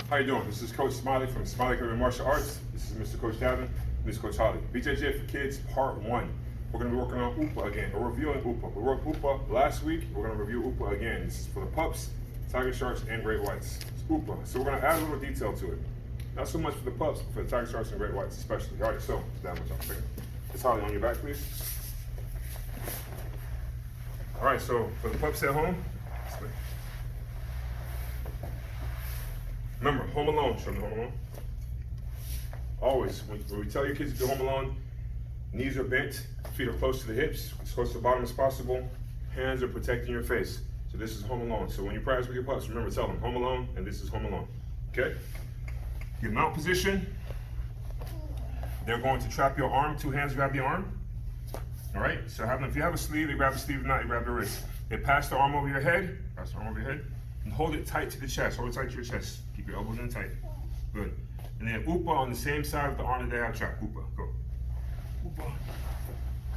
How you doing? This is Coach Smiley from Smiley Career Martial Arts. This is Mr. Coach Davin. This is Coach Holly. BJJ4Kids Part 1. We're going to be working on UPA again. We're reviewing UPA. We worked UPA last week. We're going to review UPA again. This is for the pups, tiger sharks, and great whites. It's UPA. So we're going to add a little detail to it. Not so much for the pups, but for the tiger sharks and great whites especially. All right, so that much I'm saying. It's Holly on your back, please. All right, so for the pups at home, remember, home alone. Show me home alone. Always, when we tell your kids to do home alone, knees are bent, feet are close to the hips, as close to the bottom as possible, hands are protecting your face. So this is home alone. So when you practice with your pups, remember, tell them home alone, and this is home alone. Okay? Your mount position, they're going to trap your arm, two hands grab the arm. All right, so if you have a sleeve, they grab the sleeve, if not, you grab the wrist. They pass the arm over your head, and hold it tight to the chest. Hold it tight to your chest. Keep your elbows in tight. Good. And then UPA on the same side of the arm that they have trapped. UPA, go. UPA.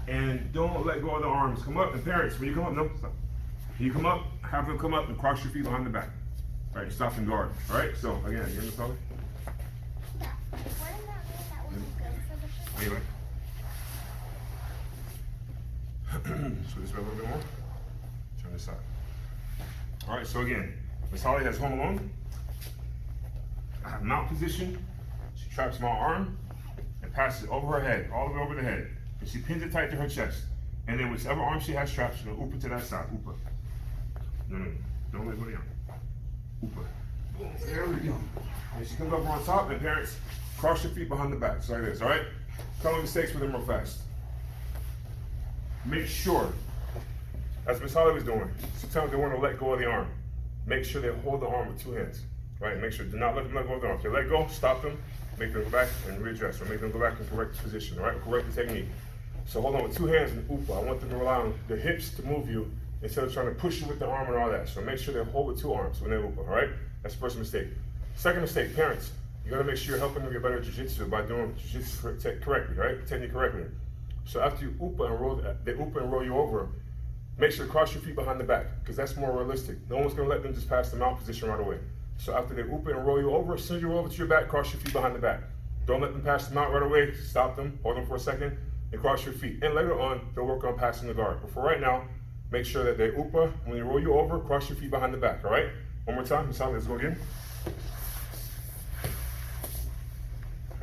And don't let go of the arms. Come up, and parents, when you come up, no, stop. When you come up, have them come up and cross your feet behind the back. All right, stop and guard. All right, so again, you hear me, Sully? Yeah. Wouldn't that mean that would be good for the fish? Anyway. Switch this way a little bit more. Turn this side. All right, so again, Miss Holly has home alone. I have mount position. She traps my arm and passes it over her head, all the way over the head. And she pins it tight to her chest. And then whichever arm she has trapped, she's gonna UPA to that side. UPA. No. Don't let go down. UPA. Boom. There we go. And she comes over on top, and parents, cross your feet behind the back. So like this, all right? Couple of mistakes with them real fast. Make sure, as Miss Holly was doing, sometimes they want to let go of the arm. Make sure they hold the arm with two hands, right? Make sure, do not let them let go of the arm. If they let go, stop them, make them go back and readjust, or make them go back and correct the position, all right? Correct the technique. So hold on with two hands and UPA. I want them to rely on their hips to move you instead of trying to push you with the arm and all that. So make sure they hold with two arms when they UPA, all right? That's the first mistake. Second mistake, parents, you gotta make sure you're helping them get better at jiu-jitsu by doing jiu-jitsu correctly, right? Technique correctly. So after you UPA and roll, they UPA and roll you over, make sure to cross your feet behind the back, because that's more realistic. No one's gonna let them just pass the mount position right away. So after they UPA and roll you over, as soon as you roll over to your back, cross your feet behind the back. Don't let them pass the mount right away. Stop them, hold them for a second, and cross your feet. And later on, they'll work on passing the guard. But for right now, make sure that they UPA, when they roll you over, cross your feet behind the back, all right? One more time, Miss Holly, let's go again.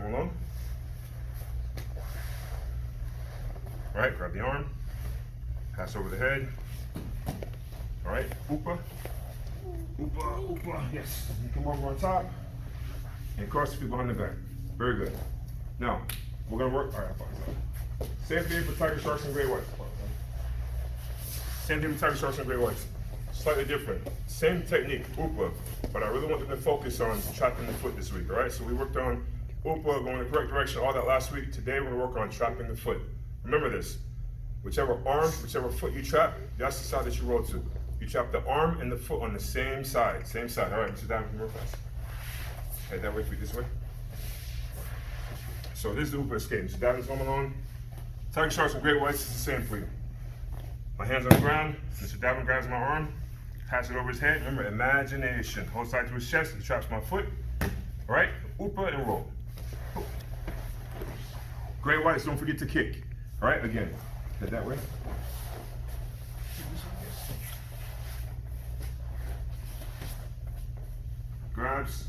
Hold on. All right, grab the arm, pass over the head. All right, UPA, yes. You come over on top and cross your feet behind the back. Very good. Now, we're gonna work, all right, same thing for tiger sharks and great whites. Same thing for tiger sharks and great whites. Slightly different. Same technique, UPA, but I really want them to focus on trapping the foot this week, all right? So we worked on UPA, going in the correct direction, all that last week. Today we're gonna work on trapping the foot. Remember this, whichever arm, whichever foot you trap, that's the side that you roll to. You trap the arm and the foot on the same side. All right, sit down real fast. Head that way, feet this way. So this is the UPA escape. Mr. Davin's home alone. Tiger sharks and great whites is the same for you. My hands on the ground, Mr. Davin grabs my arm, pass it over his head. Remember, imagination. Hold tight to his chest, he traps my foot. All right, UPA and roll. Great whites, don't forget to kick. All right, again, head that way. Grabs,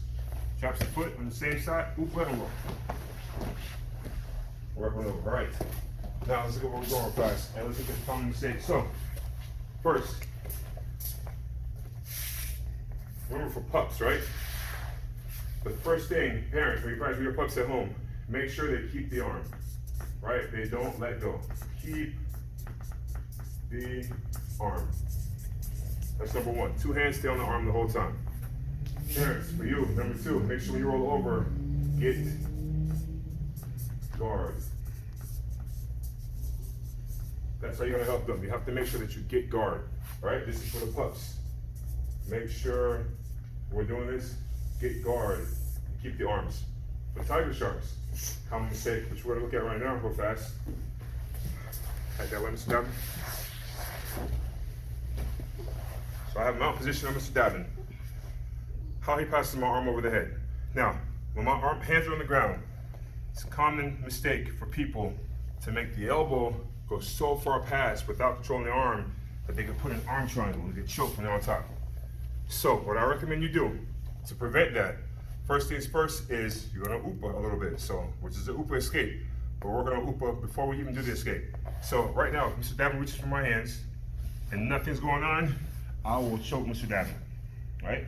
traps the foot on the same side, UPA and roll. Work on over, all right. Now let's look at where we're going fast, and let's look at the common mistakes. So, first, remember for pups, right? The first thing, parents, when you practice with your pups at home, make sure they keep the arm. Right? They don't let go. Keep the arm. That's number one. Two hands stay on the arm the whole time. Parents, for you, number two, make sure when you roll over, get guard. That's how you're gonna help them. You have to make sure that you get guard. All right? This is for the pups. Make sure we're doing this, get guard, keep the arms. For tiger sharks, common mistake, which we're gonna look at right now real fast. Head that way, Mr. Davin. So I have mount position on Mr. Davin. How he passes my arm over the head. Now, when my hands are on the ground, it's a common mistake for people to make the elbow go so far past without controlling the arm that they can put an arm triangle and get choked when they're on top. So what I recommend you do to prevent that, first things first is you're gonna UPA a little bit, so which is an UPA escape. But we're gonna UPA before we even do the escape. So right now, if Mr. Davin reaches for my hands and nothing's going on, I will choke Mr. Davin, right?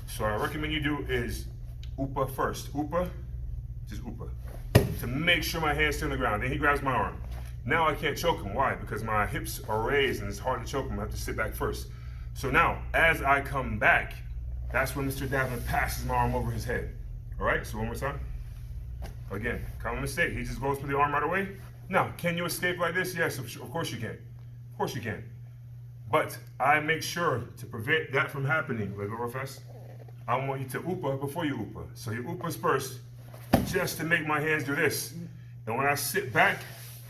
So what I recommend you do is UPA first. UPA, just UPA. To make sure my hands stay on the ground. Then he grabs my arm. Now I can't choke him. Why? Because my hips are raised and it's hard to choke him. I have to sit back first. So now, as I come back, that's when Mr. Davin passes my arm over his head. All right, so one more time. Again, common mistake. He just goes for the arm right away. Now, can you escape like this? Yes, of course you can. Of course you can. But I make sure to prevent that from happening. Let go real fast. I want you to UPA before you UPA. So you UPAs first, just to make my hands do this. And when I sit back,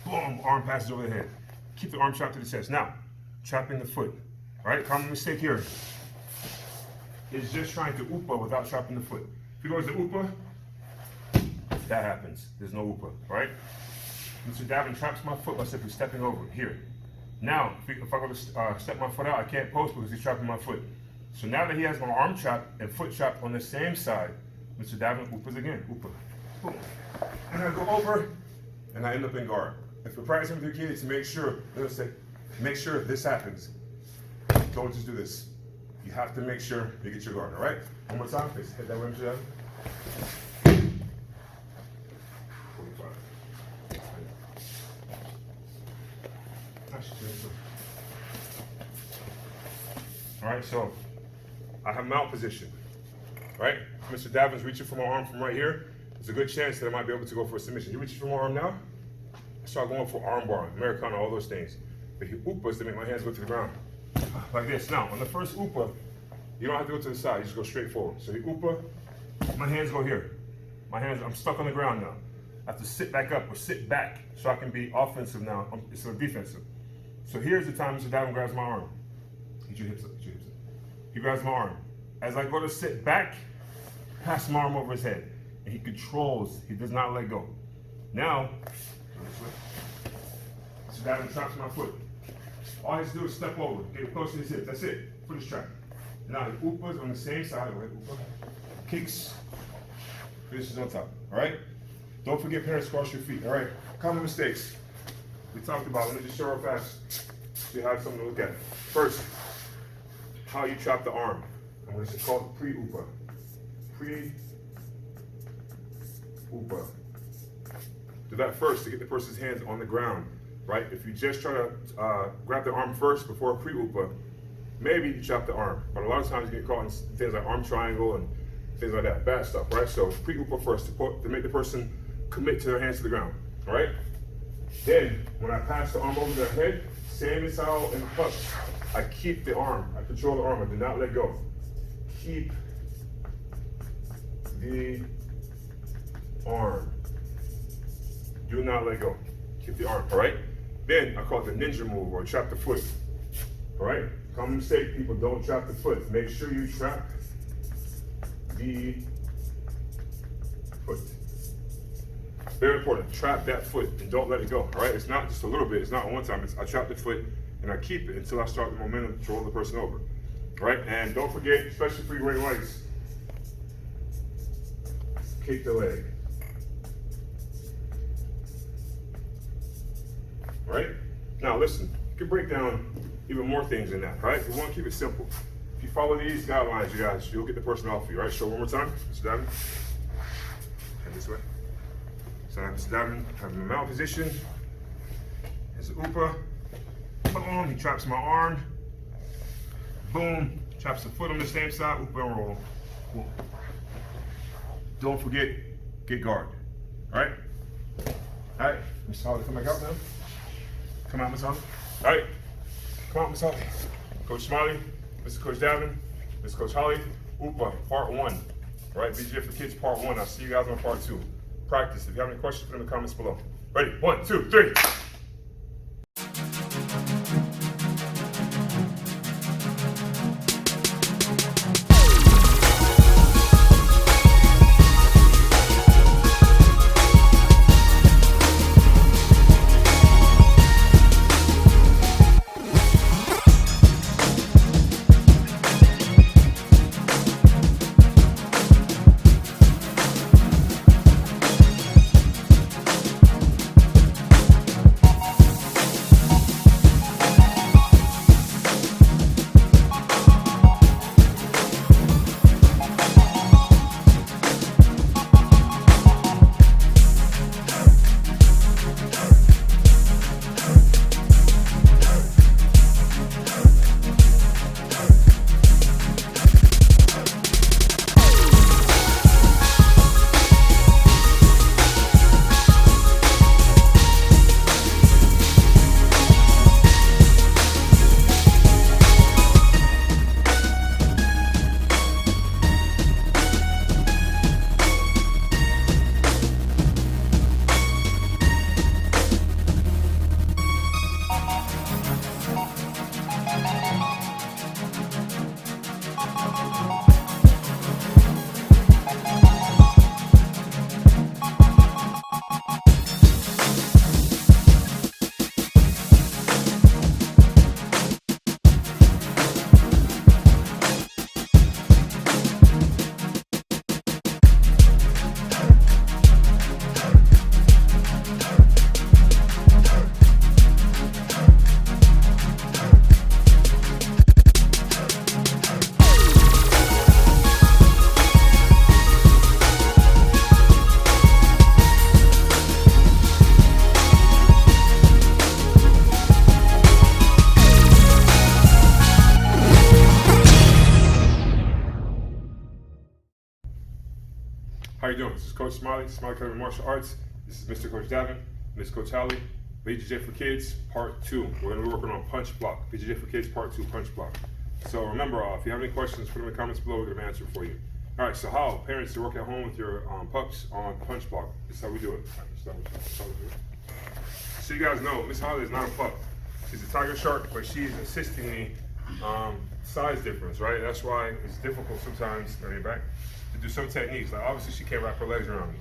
boom, arm passes over the head. Keep the arm trapped to the chest. Now, trapping the foot. All right, common mistake here is just trying to UPA without trapping the foot. If he goes to UPA, that happens. There's no UPA, all right? Mr. Davin traps my foot by simply stepping over here. Now, if I go to step my foot out, I can't post because he's trapping my foot. So now that he has my arm trapped and foot trapped on the same side, Mr. Davin UPAs again, UPA, boom. And I go over, and I end up in guard. If you're practicing with your kids, make sure this happens. Don't just do this. You have to make sure you get your guard, all right? One more time, please. Hit that way, Mr. Davin. 45. All right, so I have mount position, right? Mr. Davin's reaching for my arm from right here. There's a good chance that I might be able to go for a submission. He reaches for my arm now. I start going for arm bar, Americana, all those things. But he UPAs to make my hands go to the ground. Like this. Now, on the first UPA, you don't have to go to the side, you just go straight forward. So he UPA, my hands go here. My hands, I'm stuck on the ground now. I have to sit back up or sit back so I can be offensive now instead of defensive. So here's the time Mr. Davin grabs my arm. Get your hips up, get your hips up. He grabs my arm. As I go to sit back, pass my arm over his head. And he controls, he does not let go. Now, Mr. Davin traps my foot. All he has to do is step over, get close to his hips. That's it. Foot is trapped. Now he UPAs on the same side, right? UPA, kicks, finishes on top. All right? Don't forget, parents, cross your feet. All right? Common mistakes we talked about. Let me just show real fast so you have something to look at. First, how you trap the arm. I'm going to call it pre-UPA. Pre-UPA. Do that first to get the person's hands on the ground, right? If you just try to grab the arm first before a pre-UPA, maybe you trap the arm. But a lot of times you get caught in things like arm triangle and things like that, bad stuff, right? So pre-UPA first to make the person commit to their hands to the ground, all right? Then, when I pass the arm over their head, same as how in the puck, I keep the arm, I control the arm, I do not let go. Keep the arm. Do not let go. Keep the arm, all right? Then, I call it the ninja move, or trap the foot, all right? Common mistake, people don't trap the foot. Make sure you trap the foot. Very important, trap that foot and don't let it go, all right? It's not just a little bit, it's not one time, I trap the foot and I keep it until I start the momentum to roll the person over, all right? And don't forget, especially for you wearing whites, kick the leg, all right? Now listen, you can break down even more things than that, all right? We want to keep it simple. If you follow these guidelines, you guys, you'll get the person off you, all right? Show one more time, Mr. Davin. Head this way. So Mr. Davin, having the mount position. There's the UPA. Boom, he traps my arm. Boom, traps the foot on the same side, UPA and roll. Boom. Don't forget, get guard. All right? All right, Mr. Holly, come back out now. Come out, Mr. Holly. All right, come out, Mr. Holly. Coach Smiley, Mr. Coach Davin, Mr. Coach Holly, UPA, part 1. All right, BJJ4Kids, part 1. I'll see you guys on part 2. Practice. If you have any questions, put them in the comments below. Ready? 1, 2, 3. How you doing? This is Coach Smiley, Smiley Academy Martial Arts. This is Mr. Coach Davin, Miss Coach Holly. BJJ4Kids Part 2. We're going to be working on punch block. BJJ4Kids Part 2 punch block. So remember, if you have any questions, put them in the comments below. We're going to answer for you. All right, so how parents to work at home with your pups on punch block. This is how we do it. So you guys know, Miss Holly is not a pup. She's a tiger shark, but she's assisting me size difference, right? That's why it's difficult sometimes, to do some techniques. Like obviously she can't wrap her legs around me.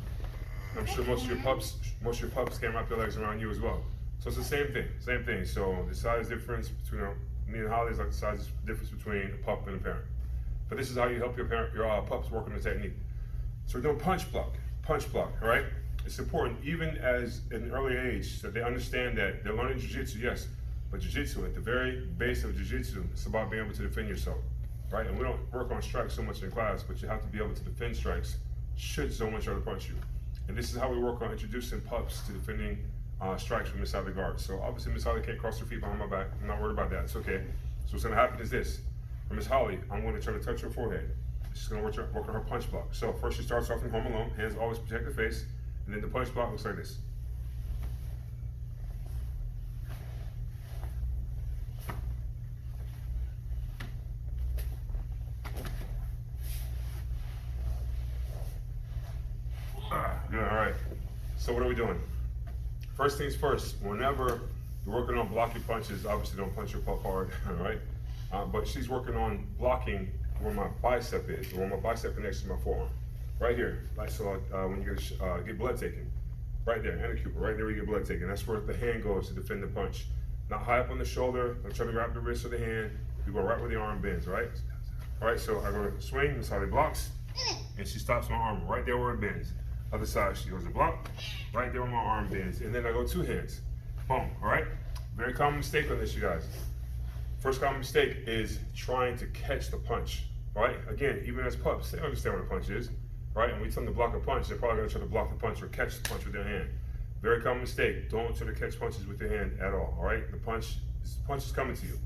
I'm sure most of your pups can't wrap their legs around you as well. So it's the same thing. So the size difference between me and Holly is like the size difference between a pup and a parent. But this is how you help your pups work on the technique. So we're doing punch block, all right? It's important, even as at an early age, that they understand that they're learning jiu-jitsu, yes, but jiu-jitsu, at the very base of jiu-jitsu, it's about being able to defend yourself, right? And we don't work on strikes so much in class, but you have to be able to defend strikes should someone try to punch you. And this is how we work on introducing pups to defending strikes from inside the guard. So obviously Miss Holly can't cross her feet behind my back. I'm not worried about that, it's okay. So what's gonna happen is this. For Miss Holly, I'm gonna try to touch her forehead. She's gonna work on her punch block. So first she starts off in home alone, hands always protect the face, and then the punch block looks like this. Good, all right. So what are we doing? First things first, whenever you're working on blocking punches, obviously don't punch your pup hard, all right? But she's working on blocking where my bicep is, where my bicep connects to my forearm. Right here, like so when you get blood taken. Right there, anticupal, right there where you get blood taken. That's where the hand goes to defend the punch. Not high up on the shoulder, I'm trying to wrap the wrist of the hand. You go right where the arm bends, right? All right, so I go to swing, Miss Holly blocks, and she stops my arm right there where it bends. Other side, she goes to block, right there where my arm bends. And then I go two hands, boom, all right? Very common mistake on this, you guys. First common mistake is trying to catch the punch, right? Again, even as pups, they understand what a punch is, right? And we tell them to block a punch, they're probably gonna try to block the punch or catch the punch with their hand. Very common mistake, don't try to catch punches with your hand at all, all right? The punch is coming to you.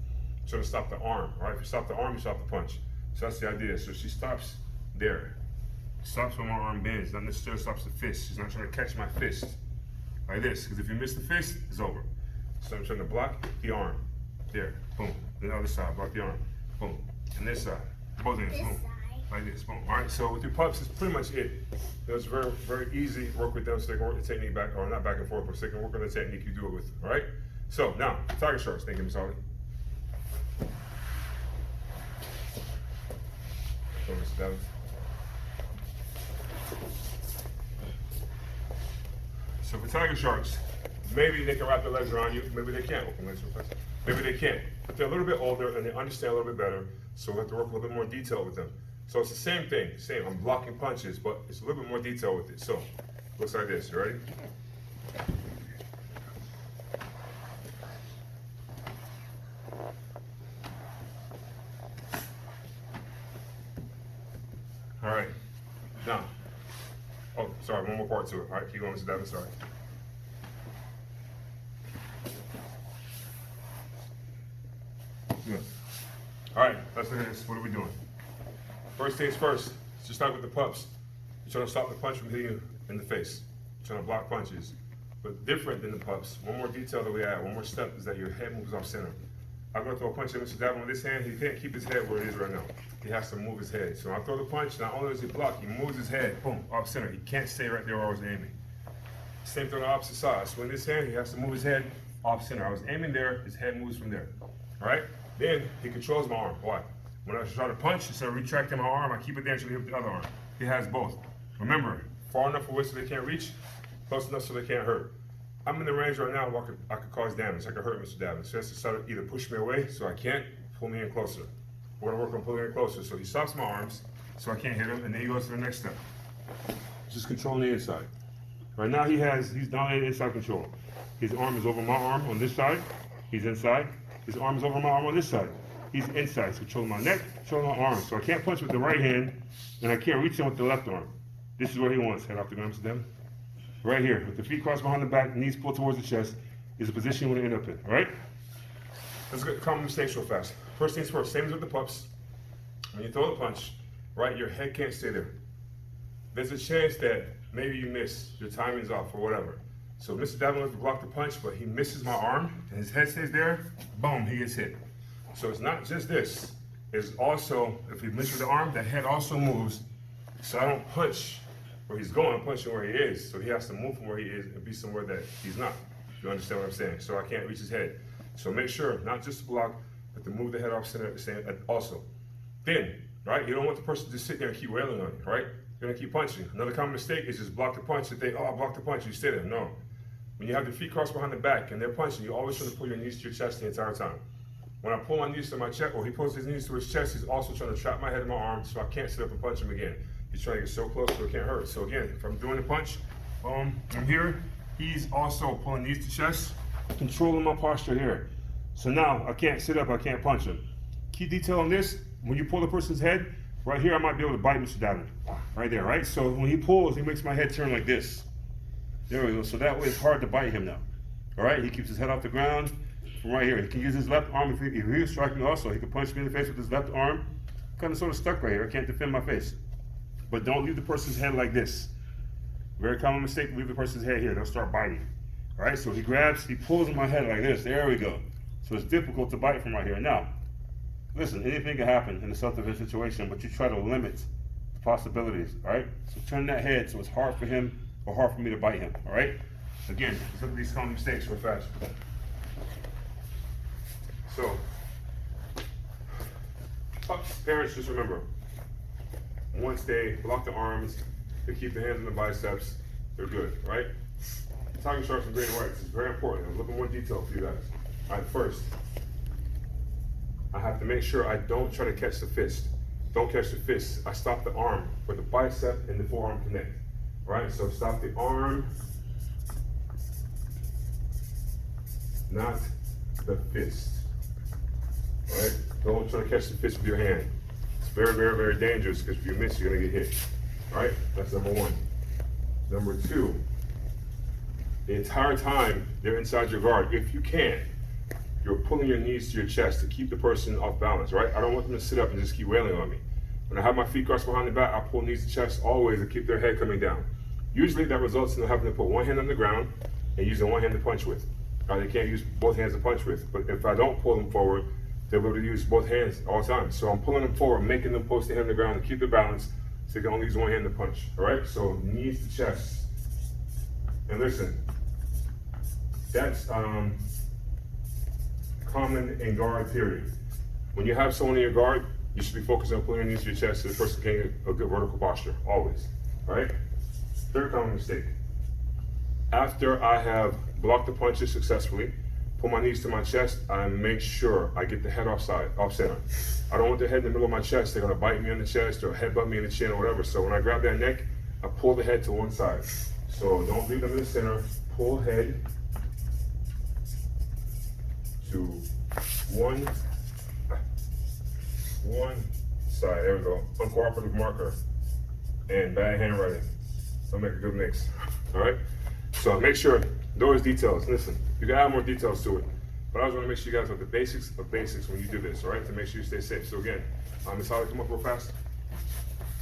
Try to stop the arm, all right? If you stop the arm, you stop the punch. So that's the idea. So she stops there. Stops when my arm bends, not necessarily stops the fist. She's not trying to catch my fist like this, because if you miss the fist, it's over. So I'm trying to block the arm. There, boom. The other side, block the arm, boom. And this side, both hands, boom. Like this, boom. All right, so with your pups, it's pretty much it. It's very, very easy to work with them so they can work the technique back, or not back and forth, but so they can work on the technique you do it with, all right? So now, tiger sharks, thank you, Miss Holly. So, Mr. Davin. So for tiger sharks, maybe they can wrap their legs around you, maybe they can't. Open legs real fast. Maybe they can't. But they're a little bit older and they understand a little bit better, so we have to work a little bit more detail with them. So it's the same thing, I'm blocking punches, but it's a little bit more detail with it. So, looks like this, you ready? All right, now, oh, sorry, one more part to it. All right, keep going, Mr. Davin, sorry. Good. All right, let's look at this. What are we doing? First things first, just start with the pups. You're trying to stop the punch from hitting you in the face. You're trying to block punches. But different than the pups, one more detail that we add, one more step is that your head moves off center. I'm going to throw a punch at Mr. Davin with this hand. He can't keep his head where it is right now. He has to move his head. So I throw the punch, not only does he block, he moves his head, boom, off center. He can't stay right there where I was aiming. Same thing on the opposite side. So in this hand, he has to move his head off center. I was aiming there, his head moves from there. All right? Then he controls my arm. Why? When I try to punch, instead of retracting my arm, I keep it there until he hits the other arm. He has both. Remember, far enough away so they can't reach, close enough so they can't hurt. I'm in the range right now where I could cause damage. I could hurt Mr. Davin. So he has to start to either push me away so I can't, pull me in closer. We're gonna work on pulling in closer. So he stops my arms so I can't hit him, and then he goes to the next step. Just controlling the inside. Right now he's now in inside control. His arm is over my arm on this side. He's inside. His arm is over my arm on this side. He's inside. He's controlling my neck, controlling my arm. So I can't punch with the right hand, and I can't reach him with the left arm. This is what he wants. Head off the ground, Mr. Davin. Right here, with the feet crossed behind the back, knees pulled towards the chest, is the position you want to end up in, all right? Let's get common mistakes real fast. First things first, same as with the pups. When you throw the punch, right, your head can't stay there. there's a chance that maybe you miss, your timing's off or whatever. So Mr. Davin wants to block the punch, but he misses my arm, and his head stays there, boom, he gets hit. So it's not just this, it's also, if he misses the arm, the head also moves, so I don't punch where he's going, I'm punching where he is, so he has to move from where he is and be somewhere that he's not. You understand what I'm saying? So I can't reach his head. So make sure, not just to block, but to move the head off center at the same also. Then, right, you don't want the person to just sit there and keep wailing on you, right? You're gonna keep punching. Another common mistake is just block the punch and think, oh, I blocked the punch, you stay there. No. When you have your feet crossed behind the back and they're punching, you always try to pull your knees to your chest the entire time. When I pull my knees to my chest, or he pulls his knees to his chest, he's also trying to trap my head in my arm so I can't sit up and punch him again. He's trying to get so close so it can't hurt. So again, if I'm doing the punch, I'm here, he's also pulling knees to chest, controlling my posture here. So now I can't sit up, I can't punch him. Key detail on this, when you pull the person's head, right here I might be able to bite Mr. Davin. Right there, right? So when he pulls, he makes my head turn like this. There we go. So that way it's hard to bite him now. All right? He keeps his head off the ground from right here. He can use his left arm if he was striking also. He can punch me in the face with his left arm. Kind of sort of stuck right here. I can't defend my face. But don't leave the person's head like this. Very common mistake, leave the person's head here. They'll start biting. All right? So he grabs, he pulls in my head like this. There we go. So it's difficult to bite from right here. Now, listen, anything can happen in a self-defense situation, but you try to limit the possibilities, all right? So turn that head so it's hard for him or hard for me to bite him, all right? Again, let's look at these common mistakes real fast. So, parents, just remember, once they block the arms, they keep the hands in the biceps, they're good, right? Target sharps and green whites is very important. I'm looking more detail for you guys. All right, first, I have to make sure I don't try to catch the fist. Don't catch the fist. I stop the arm where the bicep and the forearm connect. All right, so stop the arm, not the fist. All right, don't try to catch the fist with your hand. It's very, very, very dangerous because if you miss, you're gonna get hit. All right, that's number one. Number two, the entire time they're inside your guard, if you can, you're pulling your knees to your chest to keep the person off balance, right? I don't want them to sit up and just keep wailing on me. When I have my feet crossed behind the back, I pull knees to chest always to keep their head coming down. Usually that results in them having to put one hand on the ground and using one hand to punch with. They can't use both hands to punch with, but if I don't pull them forward, they'll be able to use both hands all the time. So I'm pulling them forward, making them post their hand on the ground to keep their balance so they can only use one hand to punch, all right? So knees to chest. And listen, that's common in guard, period. When you have someone in your guard, you should be focused on pulling your knees to your chest so the person can get a good vertical posture, always, all right? Third common mistake. After I have blocked the punches successfully, pull my knees to my chest, I make sure I get the head off center. I don't want the head in the middle of my chest. They're gonna bite me on the chest or headbutt me in the chin or whatever. So when I grab that neck, I pull the head to one side. So don't leave them in the center. Pull head to one side. There we go. Uncooperative marker and bad handwriting. So make a good mix. All right. So make sure those details. Listen, you can add more details to it, but I just want to make sure you guys have the basics of basics when you do this. All right, to make sure you stay safe. So again, Miss Holly, come up real fast.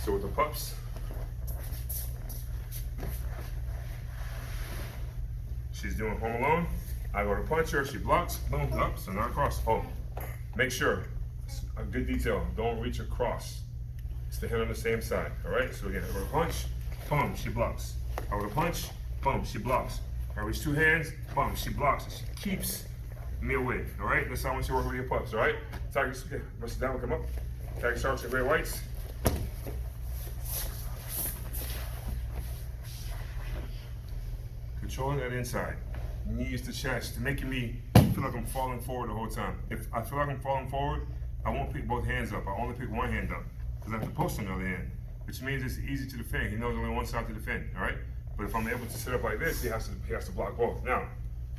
So with the pups, she's doing home alone. I go to punch her, she blocks, boom, up, so not across. Oh, make sure, a good detail, don't reach across. It's the hand on the same side, all right? So again, I go to punch, boom, she blocks. I go to punch, boom, she blocks. I reach two hands, boom, she blocks. And she keeps me away, all right? That's how I want you to work with your pups, all right? Target, Mr. Down, come up. Target sharps and gray whites. Controlling that inside. Knees to chest, making me feel like I'm falling forward the whole time. If I feel like I'm falling forward, I won't pick both hands up. I only pick one hand up because I have to post on the other hand, which means it's easy to defend. He knows only one side to defend, all right? But if I'm able to sit up like this, he has to block both. Now,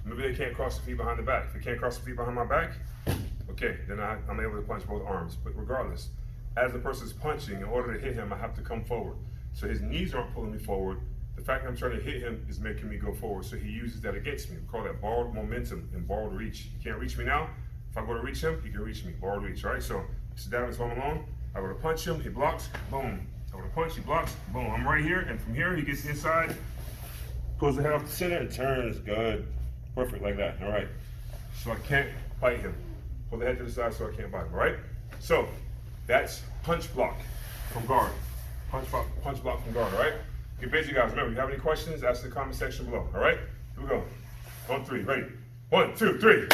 maybe they can't cross the feet behind the back. If they can't cross the feet behind my back, okay, then I'm able to punch both arms. But regardless, as the person's punching, in order to hit him, I have to come forward. So his knees aren't pulling me forward. The fact that I'm trying to hit him is making me go forward. So he uses that against me. We call that borrowed momentum and borrowed reach. He can't reach me now. If I go to reach him, he can reach me. Borrowed reach, right? So Mr. Davin's home alone. I go to punch him, he blocks, boom. So with a punch, he blocks, boom, I'm right here, and from here, he gets inside, pulls the head off the center, and turns, good. Perfect, like that, all right. So I can't bite him. Pull the head to the side so I can't bite him, all right? So, that's punch block from guard. Punch block from guard, all right? Get busy, guys. Remember, if you have any questions, ask in the comment section below, all right? Here we go. On three, ready? 1, 2, 3.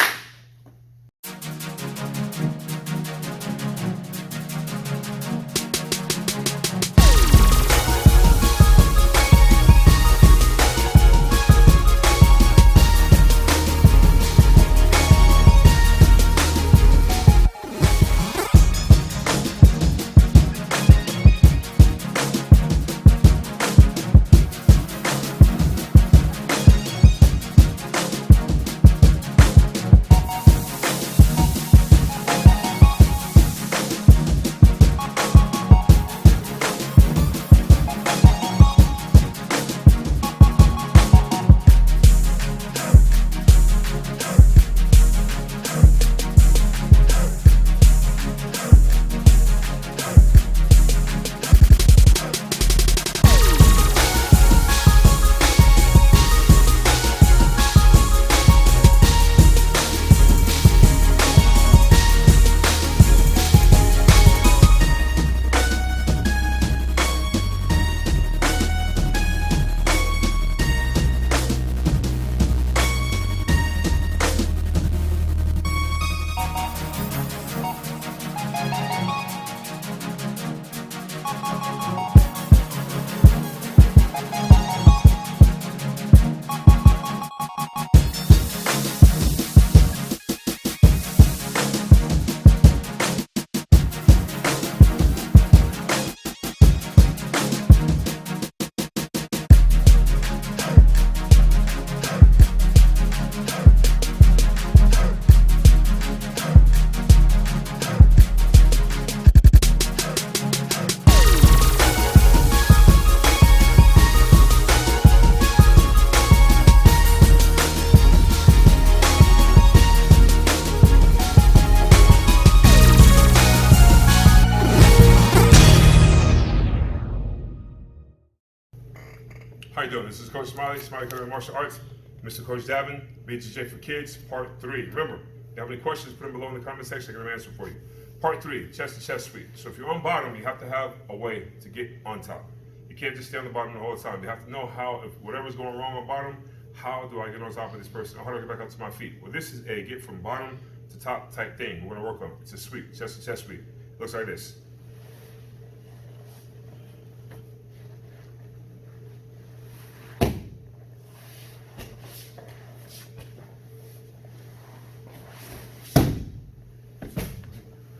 How you doing? This is Coach Smiley, Smiley Academy of Martial Arts, Mr. Coach Davin, BJJ4Kids, Part 3. Remember, if you have any questions, put them below in the comment section. I'm going to answer for you. Part 3, chest to chest sweep. So if you're on bottom, you have to have a way to get on top. You can't just stay on the bottom the whole time. You have to know how, if whatever's going wrong on bottom, how do I get on top of this person? How do I get back up to my feet? Well, this is a get from bottom to top type thing we're going to work on. It's a sweep, chest to chest sweep. It looks like this.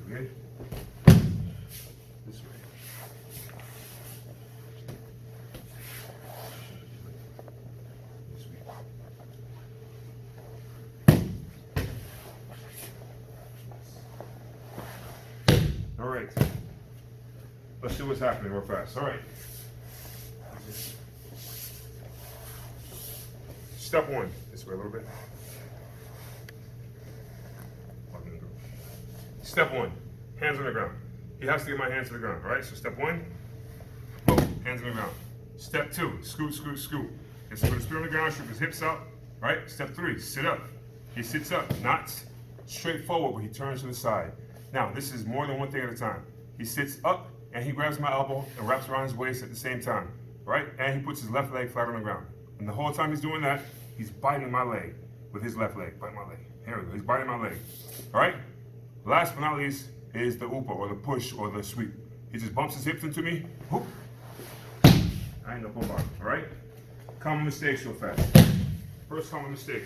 Okay. This way. This way. All right. Let's see what's happening real fast. All right. Step 1. This way a little bit. Step 1, hands on the ground. He has to get my hands to the ground, all right? So step 1, boom, hands on the ground. Step 2, scoot, scoot, scoot. Let's put his feet on the ground, strip his hips out, all right? Step 3, sit up. He sits up, not straight forward, but he turns to the side. Now, this is more than one thing at a time. He sits up, and he grabs my elbow and wraps around his waist at the same time, right? And he puts his left leg flat on the ground. And the whole time he's doing that, he's biting my leg with his left leg. Bite my leg. Here we go. He's biting my leg, all right? Last but not least is the upa or the push or the sweep. He just bumps his hips into me. Whoop. I end up on bottom, all right? Common mistakes real fast. First common mistake.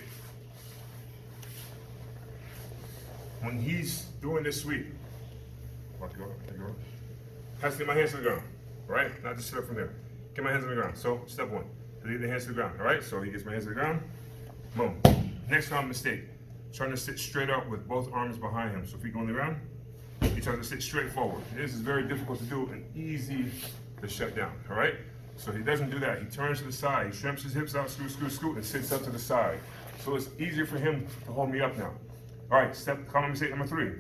When he's doing this sweep, has to get my hands to the ground, all right? Not just sit up from there. Get my hands on the ground. So step 1, to get the hands to the ground, all right? So he gets my hands to the ground, boom. Next common mistake. Trying to sit straight up with both arms behind him. So if he go on the ground, he tries to sit straight forward. This is very difficult to do and easy to shut down, all right? So he doesn't do that. He turns to the side. He shrimps his hips out, scoot, scoot, scoot, and sits up to the side. So it's easier for him to hold me up now. All right, common mistake number 3,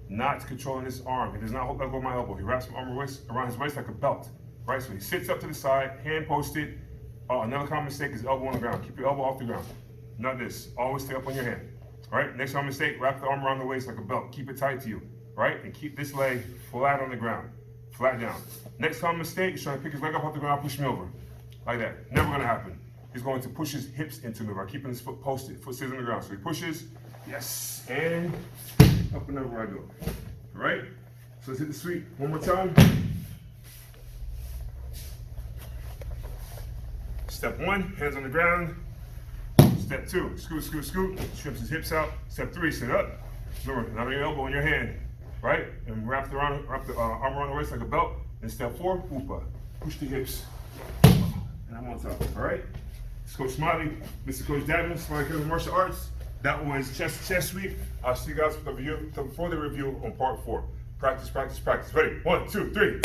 not controlling his arm. He does not let go of my elbow. He wraps my arm around his waist like a belt, right? So he sits up to the side, hand posted. Oh, another common mistake is elbow on the ground. Keep your elbow off the ground. Not this. Always stay up on your hand. All right? Next common mistake, wrap the arm around the waist like a belt. Keep it tight to you, right? And keep this leg flat on the ground, flat down. Next common mistake is trying to pick his leg up off the ground, push me over. Like that. Never gonna happen. He's going to push his hips into me by keeping his foot posted, foot stays on the ground. So he pushes, yes, and up and over I go. All right? So let's hit the sweep one more time. Step 1, hands on the ground. Step 2, scoot, scoot, scoot. Strips his hips out. Step 3, sit up. Remember, not your elbow in your hand, right? And wrap the arm around the waist like a belt. And step 4, upa. Push the hips. And I'm on top, all right? It's Coach Smiley, Mr. Coach Davin, Smiley Academy Martial Arts. That was chest sweep. I'll see you guys for the review on part 4. Practice, practice, practice. Ready? 1, 2, 3.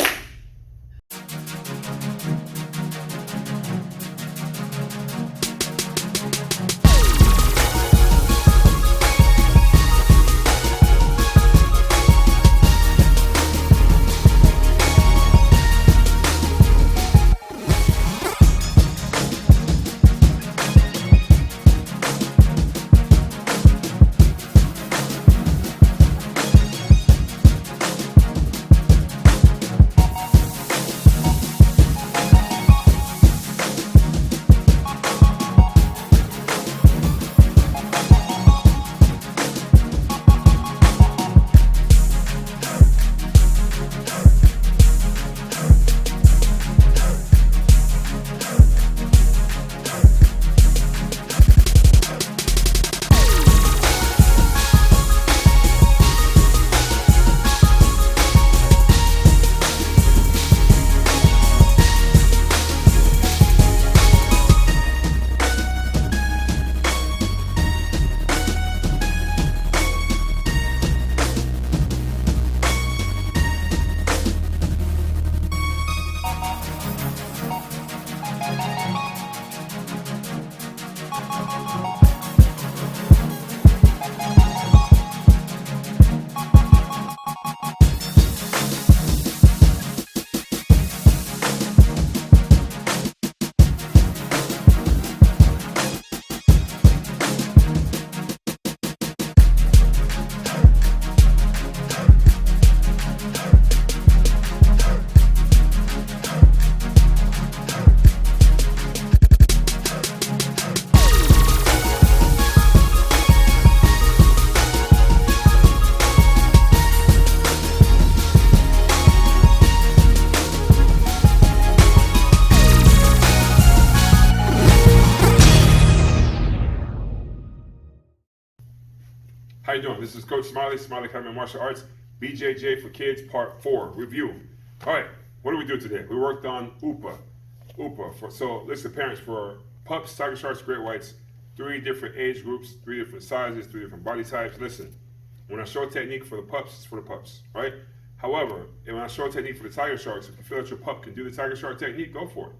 How you doing? This is Coach Smiley, Smiley Academy Martial Arts, BJJ4Kids Part 4 review. All right, what did we do today? We worked on UPA. So listen, parents, for pups, tiger sharks, great whites, 3 different age groups, 3 different sizes, 3 different body types. Listen, when I show a technique for the pups, it's for the pups, right? However, when I show a technique for the tiger sharks, if you feel that your pup can do the tiger shark technique, go for it.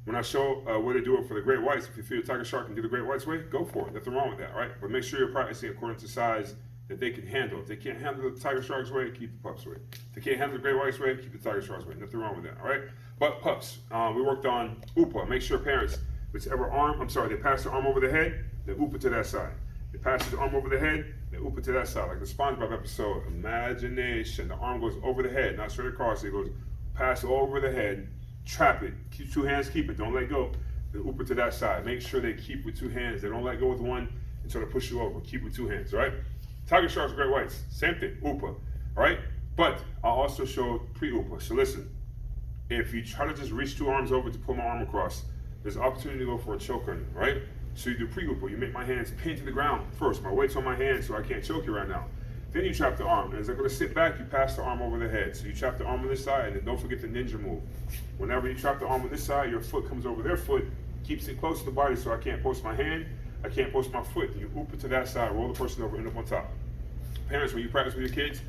When I show a way to do it for the great whites, if you feel the tiger shark can do the great whites way, go for it. Nothing wrong with that, right? But make sure you're practicing according to size that they can handle. If they can't handle the tiger shark's way, keep the pups way. If they can't handle the great whites way, keep the tiger shark's way. Nothing wrong with that, all right? But pups, we worked on UPA. Make sure parents, whichever arm, they pass the arm over the head, they UPA to that side. They pass the arm over the head, they UPA to that side. Like the SpongeBob episode, imagination. The arm goes over the head, not straight across. It goes pass over the head, trap it. Keep 2 hands, keep it. Don't let go. They UPA to that side. Make sure they keep with 2 hands. They don't let go with one and try to push you over. Keep with 2 hands, all right? Tiger sharks, great whites, same thing, UPA, all right? But I'll also show pre-UPA. So listen, if you try to just reach 2 arms over to pull my arm across, there's an opportunity to go for a choke on you, right? So you do pre-UPA. You make my hands pin to the ground first. My weight's on my hands, so I can't choke you right now. Then you trap the arm. And as I'm going to sit back, you pass the arm over the head. So you trap the arm on this side, and then don't forget the ninja move. Whenever you trap the arm on this side, your foot comes over their foot, keeps it close to the body so I can't post my hand, I can't post my foot. You UPA to that side, roll the person over, end up on top. Parents, when you practice with your kids,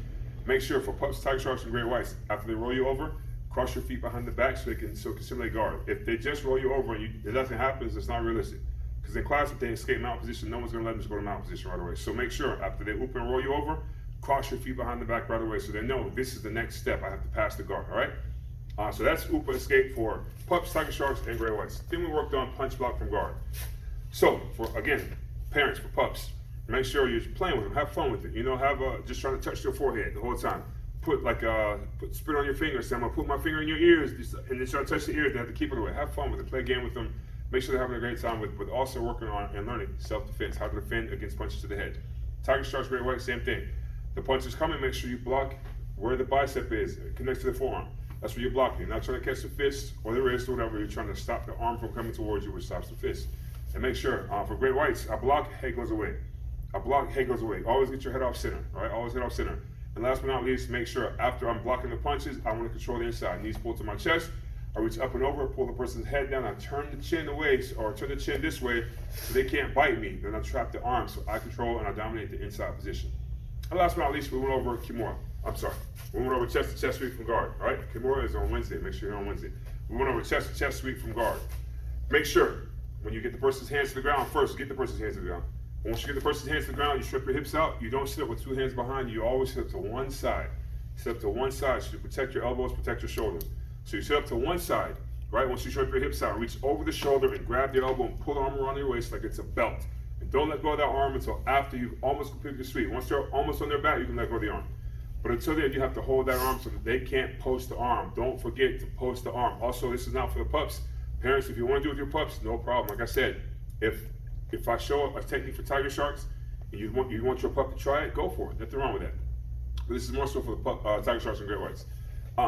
make sure for pups, tiger sharks, and great whites, after they roll you over, cross your feet behind the back so it can simulate guard. If they just roll you over and nothing happens, it's not realistic. Because in class, if they escape mount position, no one's going to let them just go to mount position right away. So make sure after they UPA and roll you over, cross your feet behind the back right away so they know this is the next step. I have to pass the guard, all right? So that's UPA escape for pups, tiger sharks, and gray whites. Then we worked on punch block from guard. So for again, parents for pups, make sure you're playing with them, have fun with it. You know, just trying to touch their forehead the whole time. Put spit on your fingers. Say, I'm gonna put my finger in your ears, and then try to touch the ears. They have to keep it away. Have fun with it. Play a game with them. Make sure they're having a great time with, but also working on and learning self-defense, how to defend against punches to the head. Tiger sharks, great white, same thing. The punch is coming. Make sure you block where the bicep is, connects to the forearm. That's where you're blocking. You're not trying to catch the fist or the wrist or whatever. You're trying to stop the arm from coming towards you, which stops the fist. And make sure, for great whites, I block, head goes away. I block, head goes away. Always get your head off center, all right? Always head off center. And last but not least, make sure after I'm blocking the punches, I want to control the inside. Knees pull to my chest. I reach up and over, pull the person's head down. I turn the chin away, or turn the chin this way so they can't bite me. Then I trap the arm so I control and I dominate the inside position. And last but not least, we went over Kimura. We went over chest to chest sweep from guard, all right? Kimura is on Wednesday. Make sure you're on Wednesday. We went over chest to chest sweep from guard. Make sure when you get the person's hands to the ground, first get the person's hands to the ground. Once you get the person's hands to the ground, you strip your hips out. You don't sit up with two hands behind you. You always sit up to one side. Sit up to one side so you protect your elbows, protect your shoulders. So you sit up to one side, right? Once you strip your hips out, reach over the shoulder and grab the elbow and pull the arm around your waist like it's a belt. And don't let go of that arm until after you've almost completed the sweep. Once they're almost on their back, you can let go of the arm. But until then, you have to hold that arm so that they can't post the arm. Don't forget to post the arm. Also, this is not for the pups. Parents, if you want to do it with your pups, no problem. Like I said, if I show a technique for tiger sharks and you want your pup to try it, go for it. Nothing wrong with that. But this is more so for the tiger sharks and great whites.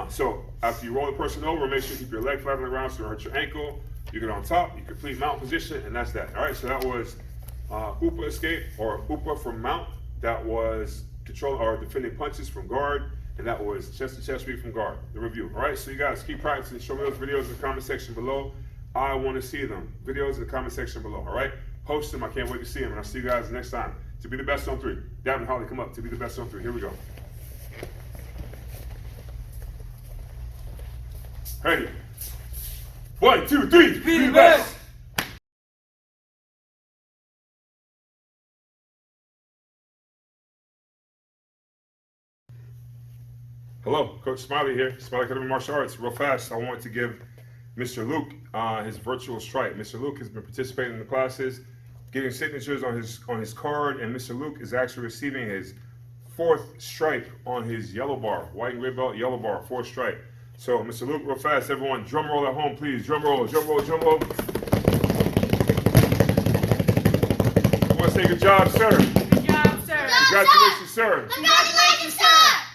So after you roll the person over, make sure you keep your leg flat on the ground so you don't hurt your ankle. You get on top, you complete mount position, and that's that. All right, so that was UPA escape, or UPA from mount. That was control or defending punches from guard, and that was chest to chest sweep from guard, the review. All right, so you guys keep practicing. Show me those videos in the comment section below. I want to see them. Videos in the comment section below, all right? Post them. I can't wait to see them, and I'll see you guys next time. To be the best on three. Davin, Holly, come up. To be the best on three. Here we go. Ready? 1, 2, 3. Be the best! Hello, Coach Smiley here. Smiley Academy Martial Arts. Real fast, I want to give Mr. Luke his virtual stripe. Mr. Luke has been participating in the classes, getting signatures on his card, and Mr. Luke is actually receiving his 4th stripe on his yellow bar, white and gray belt, yellow bar, 4th stripe. So, Mr. Luke, real fast, everyone, drum roll at home, please. Drum roll, drum roll, drum roll. I want to say good job, sir. Good job, sir. Congratulations, sir. Congratulations, sir!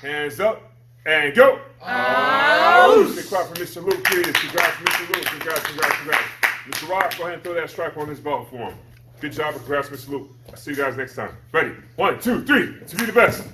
Hands up and go. Ouch. Big clap for Mr. Luke, please. Congrats, Mr. Luke. Congrats, congrats, congrats. Mr. Rock, go ahead and throw that stripe on his belt for him. Good job, and congrats, Mr. Luke. I'll see you guys next time. Ready? 1, 2, 3. To be the best.